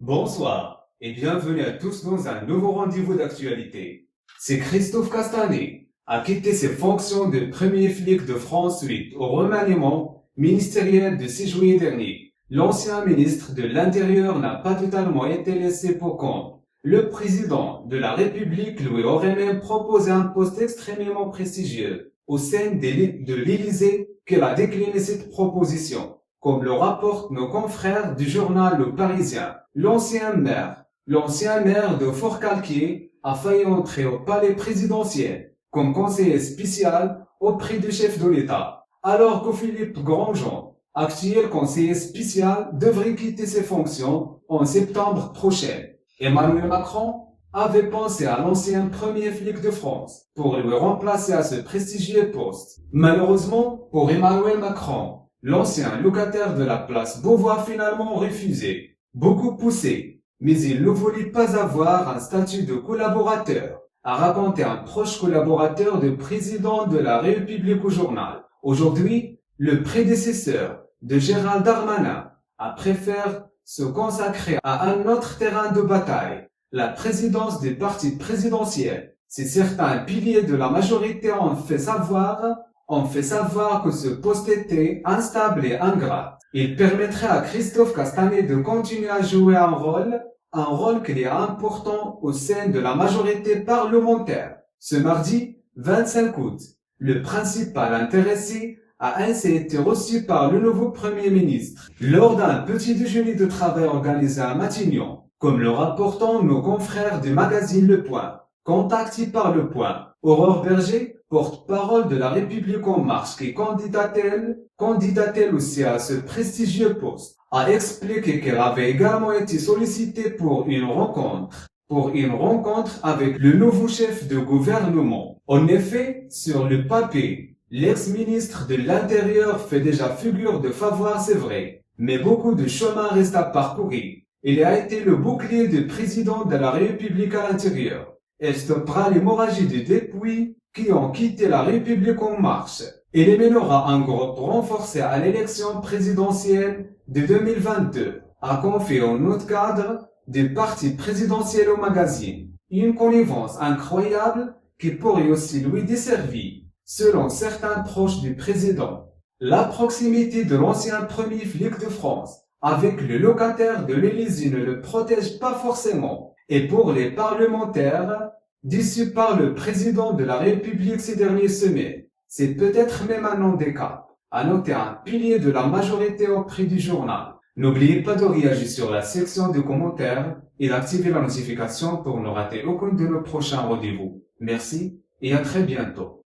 Bonsoir et bienvenue à tous dans un nouveau rendez-vous d'actualité. C'est Christophe Castanet a quitté ses fonctions de premier flic de France suite au remaniement ministériel de 6 juillet dernier. L'ancien ministre de l'Intérieur n'a pas totalement été laissé pour compte. Le président de la République lui aurait même proposé un poste extrêmement prestigieux au sein de l'Élysée qu'il a décliné cette proposition. Comme le rapportent nos confrères du journal Le Parisien, l'ancien maire de Forcalquier a failli entrer au palais présidentiel comme conseiller spécial auprès du chef de l'État, alors que Philippe Grandjean, actuel conseiller spécial, devrait quitter ses fonctions en septembre prochain. Emmanuel Macron avait pensé à l'ancien premier flic de France pour le remplacer à ce prestigieux poste. Malheureusement, pour Emmanuel Macron, l'ancien locataire de la place Beauvois a finalement refusé, beaucoup poussé, mais il ne voulait pas avoir un statut de collaborateur, a raconté un proche collaborateur du président de la République au journal. Aujourd'hui, le prédécesseur de Gérald Darmanin a préféré se consacrer à un autre terrain de bataille, la présidence du parti présidentiel. Si certains piliers de la majorité ont fait savoir que ce poste était instable et ingrat. Il permettrait à Christophe Castanet de continuer à jouer un rôle qui est important au sein de la majorité parlementaire. Ce mardi 25 août, le principal intéressé a ainsi été reçu par le nouveau Premier ministre lors d'un petit déjeuner de travail organisé à Matignon, comme le rapportent nos confrères du magazine Le Point. Contacté par Le Point, Aurore Berger, porte-parole de la République En Marche qui candidatait aussi à ce prestigieux poste, a expliqué qu'elle avait également été sollicitée pour une rencontre avec le nouveau chef de gouvernement. En effet, sur le papier, l'ex-ministre de l'Intérieur fait déjà figure de faveur, c'est vrai, mais beaucoup de chemin reste à parcourir. Il a été le bouclier du président de la République à l'intérieur. Elle stoppera l'hémorragie des dépouilles qui ont quitté la République En Marche et éliminera un groupe renforcé à l'élection présidentielle de 2022, a confié un autre cadre du parti présidentiel au magazine. Une connivence incroyable qui pourrait aussi lui desservir, selon certains proches du président. La proximité de l'ancien premier flic de France avec le locataire de l'Élysée ne le protège pas forcément. Et pour les parlementaires, déçus par le président de la République ces dernières semaines, c'est peut-être même un handicap, a noté un pilier de la majorité auprès du journal. N'oubliez pas de réagir sur la section de commentaires et d'activer la notification pour ne rater aucun de nos prochains rendez-vous. Merci et à très bientôt.